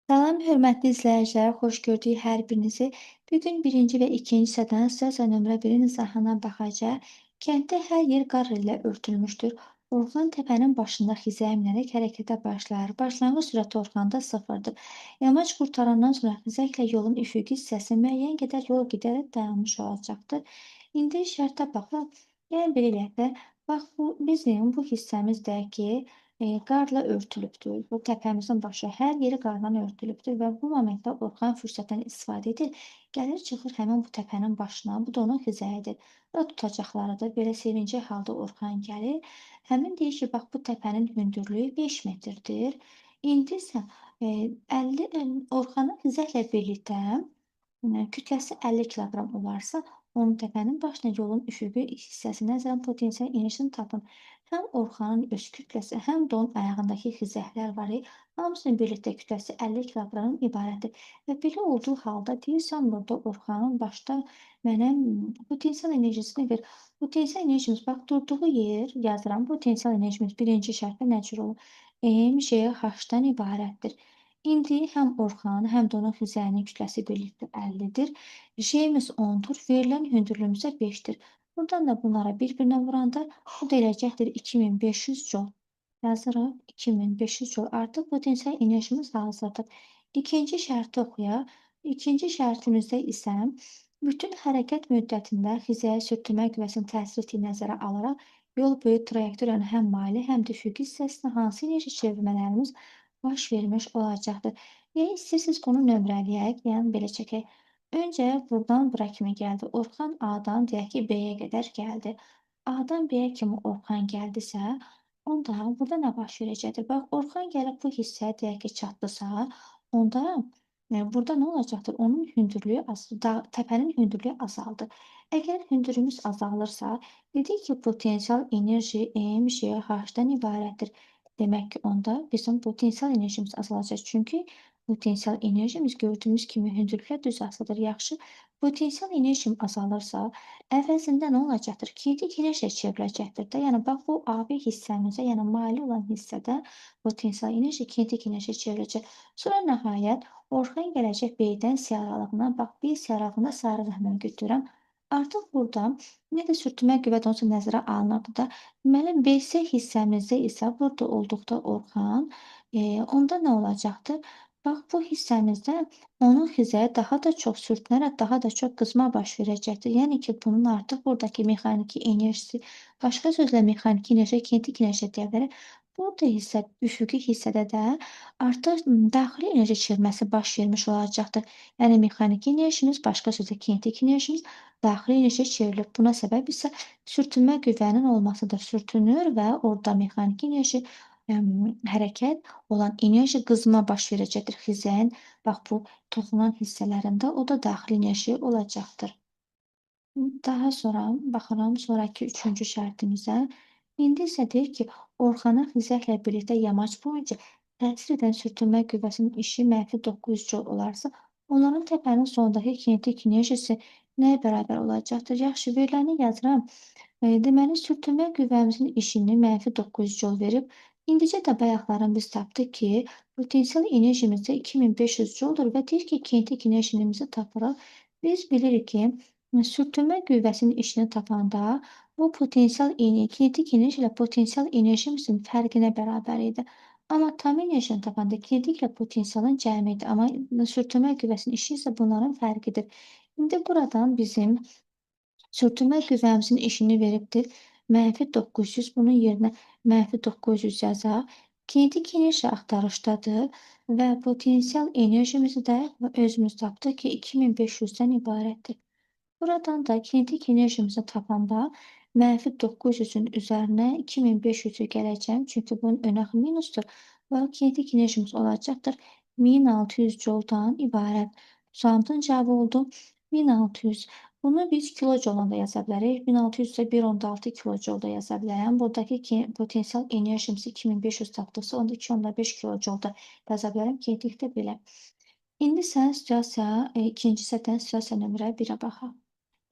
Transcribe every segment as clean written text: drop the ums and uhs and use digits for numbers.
Salam, hörmətli izləyicilər, xoş gördük hər birinizi. Bu gün birinci və ikinci hissədən sırasıyla nömrə 1-in izahına baxacaq. Kənddə hər yer qar ilə örtülmüşdür. Orxan təpənin başında xizəyə minərək hərəkətə başlar. Başlanğıc sürəti Orxanda sıfırdır. Yamaç qurtarandan sonra xizəklə yolun üfüqi hissəsi müəyyən qədər yol gedərək dayanmış olacaqdır. İndi şərtə baxaq. Yəni belə eləyək də, bax bizim bu hissəmizdəki qarla örtülübdür. Bu təpəmizin başı, hər yeri qarla örtülübdür və bu momentdə Orxan fürsətdən istifadə edir. Gəlir, çıxır həmin bu təpənin başına, bu da onun xizəyidir. Və tutacaqlarıdır. Belə sevincli halda Orxan gəlir. Həmin deyir ki, bax bu təpənin hündürlüyü 5 metrdir. İndi isə 50 Orxanın xizəklə birlikdə kütləsi 50 kiloqram olarsa, onun təpənin başına yolun üfüqi hissəsi nəzərən potensial enerjisini tapın. Həm Orxanın öz kütləsi, həm də onun ayağındakı xizəklər var. Hamısının birlikdə kütləsi 50 kiloqramdan ibarətdir. Və belə olduğu halda deyirsən burada Orxanın başda mənə potensial enerjisini ver. Potensial enerjimiz bax durduğu yer yazıram. Potensial enerjimiz birinci şərtdə nə cür olur? MJH-dan ibarətdir. İndi həm Orxan, həm də onun xizəyinin kütləsi birlikdə 50-dir. Şeyimiz 10-dur, verilən hündürlüyümüz isə 5-dir. Buradan da bunlara bir-birinə vuranda bu da eləcəkdir 2500 joule. Yazırıq 2500 joule. Artıq potensial enerjimiz hazırdır. İkinci şərti oxuyaq. İkinci şərtimizdə isə bütün hərəkət müddətində xizəyə sürtünmə qüvvəsinin təsiri nəzərə alaraq yol boyu trayektoriyanın həm maili, həm də üfüqi hissəsində hansı enerji çevirmələrimiz baş vermiş olacaqdır. Ya istəyirsiniz ki, onu nömrələyək, yəni belə çəkək. Öncə buradan bura kimi gəldi. Orxan A-dan deyək ki, B-yə qədər gəldi. A-dan B-yə kimi Orxan gəldisə, onda burada nə baş verəcəkdir? Bax, Orxan gəlib bu hissəyə deyək ki, çatdısa, onda burada nə olacaqdır? Onun hündürlüyü təpənin hündürlüyü azaldı. Əgər hündürlüyümüz azalırsa, dedik ki, potensial enerji MJH-dan ibarətdir. Demək ki, onda bizim potensial enerjimiz azalacaq. Çünki potensial enerjimiz gördüyümüz kimi hündürlüklə düz asılıdır. Yaxşı, potensial enerjim azalırsa, əvəzində nə olacaqdır? Kinetik enerjiyə çevriləcəkdir də. Yəni, bax, bu AB hissəmizə, yəni maili olan hissədə potensial enerji kinetik enerjiyə çevriləcək. Sonra nəhayət, Orxan gələcək B-dən C aralığına. Bax, B C aralığına sarı rəhməni götürürəm. Artıq burada nə də sürtünmə qüvvə də olsa nəzərə alınırdı da. Deməli, BC hissəmizdə isə burada olduqda Orxan, onda nə olacaqdır? Bax, bu hissəmizdə onun xizəyi daha da çox sürtünərək daha da çox qızma baş verəcəkdir. Yəni ki, bunun artıq buradakı mexaniki enerjisi, başqa sözlə mexaniki enerji, kinetik enerji deyə bilərik. Burada isə üfüqi hissədə də artıq daxili enerji çevrilməsi baş vermiş olacaqdır. Yəni mexaniki enerjimiz, başqa sözlə kinetik enerjimiz daxili enerjiyə çevrilib. Buna səbəb isə sürtünmə qüvvənin olmasıdır. Sürtünür və orada mexaniki enerji, hərəkət olan enerji qızma baş verəcəkdir xizəyin, bax bu toxunan hissələrində, o da daxili enerji olacaqdır. Daha sonra baxıram sonrakı üçüncü şərtimizə. İndi isə deyir ki, Orxana xizəklə birlikdə yamaç boyunca təsir edən sürtünmə qüvvəsinin işi -900 joule olarsa, onların təpənin sonundakı kinetik enerjisi nəyə bərabər olacaqdır? Yaxşı, veriləni yazıram. Deməli, sürtünmə qüvvəmizin işini -900 joule verib. İndicə də bayaqların biz tapdıq ki, potensial enerjimiz də 2500 joule-dur və deyir ki, kinetik enerjimizi tapırıq. Biz bilirik ki, sürtünmə qüvvəsinin işini tapanda bu kinetik enerji ilə potensial enerjimizin fərqinə bərabər idi. Amma tam enerjini tapanda kinetik ilə potensialın cəmi idi. Amma sürtünmə qüvvəsinin işi isə bunların fərqidir. İndi buradan bizim sürtünmə qüvvəmizin işini veribdir. -900 bunun yerinə -900 yazaq. Kinetik enerji axtarışdadır və potensial enerjimizi də özümüz tapdıq ki, 2500-dən ibarətdir. Buradan da kinetik enerjimizi tapanda -900-ün üzərinə 2500-ü gələcəm. Çünki bunun önü axı minusdur. Və kinetik enerjimiz olacaqdır 1600 joule-dan ibarət. Sualımızın cavabı oldu 1600. Bunu biz kilojoule da yaza bilərik. 1600 isə 1.6 kilojoule da yaza bilərəm. Buradakı potensial enerjimizi 2500 tapdıqsa, onda 2.5 kilojoule da yaza bilərəm. Kinetikdə belə. İndi isə ikinci sətirdən situasiya nömrə 1-ə baxaq.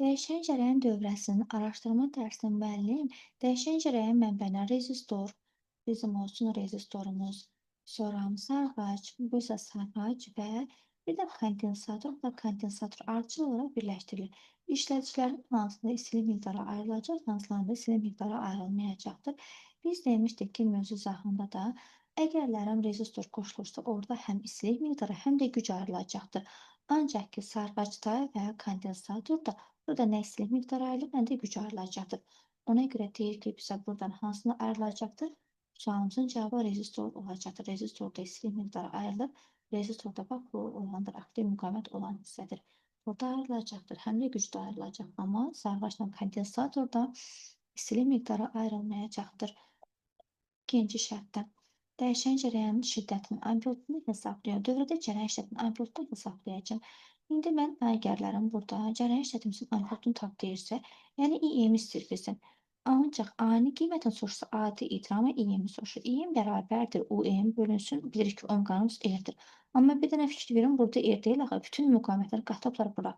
Dəyişən cərəyan dövrəsinin araşdırma dərsinin müəllim dəyişən cərəyan mənbəyinə rezistor, bizim olsun rezistorumuz, Sonra sarğac, bu isə sarğac və bir də kondensator və kondensator ardıcıl olaraq birləşdirilir. İşlədicilərin hansında istilik miqdarı ayrılacaq, hansılarında istilik miqdarı ayrılmayacaqdır. Biz demişdik ki, mövzu izahında da əgərlərim rezistor qoşulursa, orada həm istilik miqdarı, həm də güc ayrılacaqdır. Ancaq ki, sarğacda və kondensatorda burada nə istilik miqdarı ayrılır, nə də güc ayrılacaqdır. Ona görə deyir ki, bizə buradan hansına ayrılacaqdır? Sualımızın cevabı rezistor olacaktır. Rezistorda istilik miktarı ayrılır. Rezistorda bak bu olandır, aktif mukavemet olan hissedir. Burada ayrılacaktır. Hem de güçte ayrılacak ama sarbaçla kondensatorda istilik miktarı ayrılmayacaktır. İkinci şərtdən dəyişən cərəyanın şiddətini, amplitudunu hesablayır. Dövrədə cərəyan şiddətini, amplitudunu hesablayacağım. İndi mən əgərlərim burada cərəyan şiddetimizin amplitudunu tap deyirsə, yəni İEM istəyir bizdən. Ancaq ani qiymətin soruşsa adi idir, amma İEM soruşur. İEM bərabərdir UEM bölünsün, bilirik ki, omqanımız erdir. Amma bir dənə fikir verin, burada er deyil, axı bütün müqavimətlər qatıblar bura.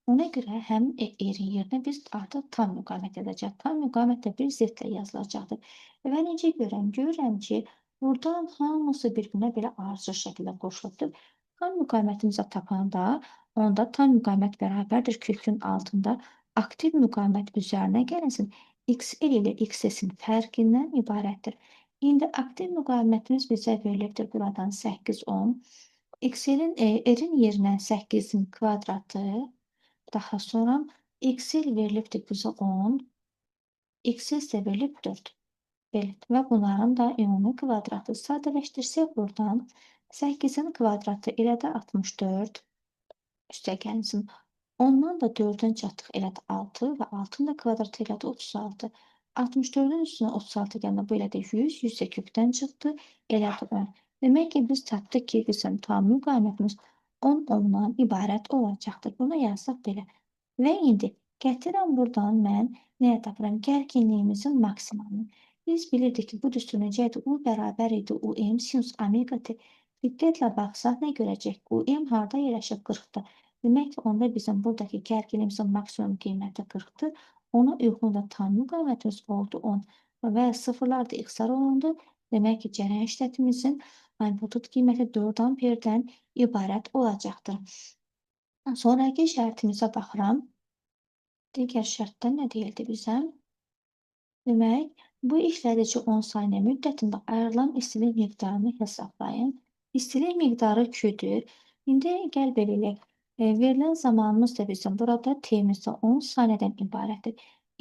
Ona görə həm erin yerinə biz artıq tam müqavimət yazacağıq. Tam müqavimət də bir zetlə yazılacaqdır. Və necə görürəm? Görürəm ki, burdan hamısı bir-birinə belə ardıcıl şəkildə qoşulubdur. Tam müqavimətimizi tapanda, onda tam müqavimət bərabərdir kökün altında aktiv müqavimət üzərinə gəlsin. XL ilə XS-in fərqindən ibarətdir. İndi aktiv müqavimətimiz bizə verilibdir buradan 8 ohm. XL-in erin yerinə 8-in kvadratı, daha sonra XL verilibdir bizə 10, XS də verilib 4. Evet və bunların da ümumi kvadratı sadələşdirsək buradan 8-in kvadratı elə də 64 üstəgəlsin. Ondan da 4-ün çatdıq elə də 6 və 6-nın da kvadratı elə də 36. 64-ün üstünə 36 gələndə bu elə də 100, 100 də kökdən çıxdı, elə də 10. Demək ki, biz tapdıq ki, bizim tam müqavimətimiz 10 ohmdan ibarət olacaqdır. Bunu yazsaq belə. Və indi gətirəm burdan mən nəyə tapıram? Gərginliyimizin maksimumunu. Biz bilirdik ki, bu düstur necə idi? U bərabər idi UM sinus omega t. Diqqətlə baxsaq nə görəcək? UM harda yerləşir? 40-da. Demək ki, onda bizim buradakı gərginliyimizin maksimum qiyməti 40-dır. Ona uyğun da tam müqavimətimiz oldu 10 və sıfırlar da ixtisar olundu. Demək ki, cərəyan şiddetimizin amplitud qiyməti 4 amperdən ibarət olacaqdır. Sonraki şərtimizə baxıram. Digər şərtdə nə deyildi bizə? Demək, bu işlədici 10 saniyə müddətində ayrılan istilik miqdarını hesablayın. İstilik miqdarı Q-dür. İndi gəl belə eləyək. Verilən zamanımız da bizim burada T-imizdə 10 saniyədən ibarətdir.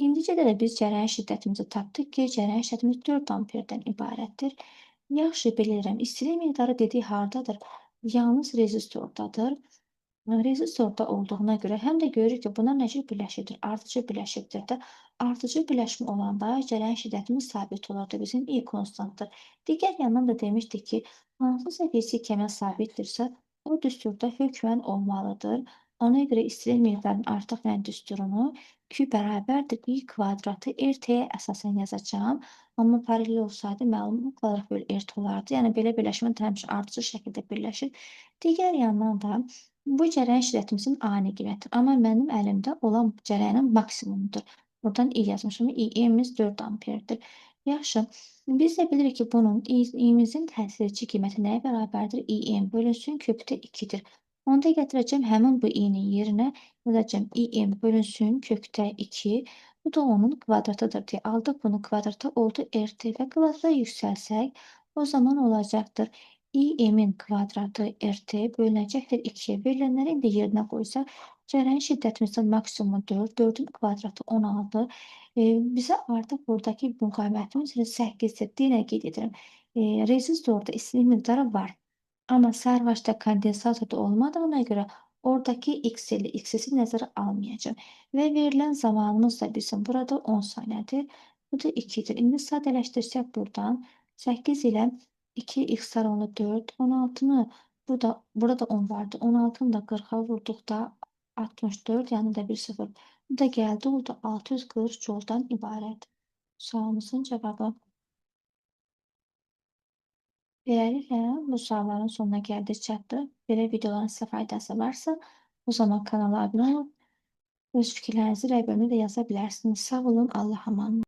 İndicədə də biz cərəyan şiddətimizi tapdıq ki, cərəyan şiddətimiz 4 amperdən ibarətdir. Yaxşı bilirəm. İstilik miqdarı dediyi hardadır? Yalnız rezistordadır. Rezistorda olduğuna görə həm də görürük ki, bunlar necə birləşibdir? Ardıcıl birləşibdir də. Ardıcıl birləşmə olanda cərəyan şiddətimiz sabit olurdu. Bizim I konstantdır. Digər yandan da demişdik ki, hansısa fiziki əməl sabitdirsə, o düsturda hökmən olmalıdır. Ona görə istilik miqdarının artıq mən düsturunu Q bərabərdir I kvadratı RT-yə əsasən yazacağam. Amma paralel olsaydı məlum kvadrat bölü RT olardı. Yəni belə birləşmə həmişə ardıcıl şəkildə birləşir. Digər yandan da bu cərəyan şiddətimizin ani qiyməti. Amma mənim əlimdə olan cərəyanın maksimumudur. Buradan I yazmışam. İ'miz 4 amperdir. Yaxşı. Biz də bilirik ki, bunun İ'mizin təsirçi qiyməti nəyə bərabərdir? İ'm bölünsün kökdə 2-dir. Onda gətirəcəm həmin bu i'nin yerinə yazacağım İ'm bölünsün kökdə 2. Bu da onun kvadratıdır deyə aldıq. Bunun kvadratı oldu RT və kvadrata yüksəlsək, o zaman olacaqdır. İ'min kvadratı RT bölünəcəkdir 2-yə. Verilənləri indi yerinə qoysaq, cərəyan şiddətimizin maksimumu 4, 4-ün kvadratı 16. Bizə artıq buradakı müqavimətimiz 8-dir. Yenə qeyd edirəm. Rezistorda istilik miqdarı var. Amma sarğaçda kondensatorda olmadığına görə oradakı XL-i, XS-i nəzərə almayacağım. Və verilən zamanımız da bizim burada 10 saniyədir. Bu da 2-dir. İndi sadələşdirsək buradan 8 ilə 2 ixtisar olundu 4. 16'nı burada 10 vardı. 16'nı da 40'a vurduqda 64 yanında bir sıfır. Bu da gəldi oldu 640 jouldan ibarət. Sualımızın cevabı. Beləliklə bu sualların sonuna gəldik çatdıq. Belə videoların sizə faydası varsa, o zaman kanala abunə olub öz fikirlərinizi rəy bölümünə də yaza bilərsiniz. Sağ olun, Allah'a emanet.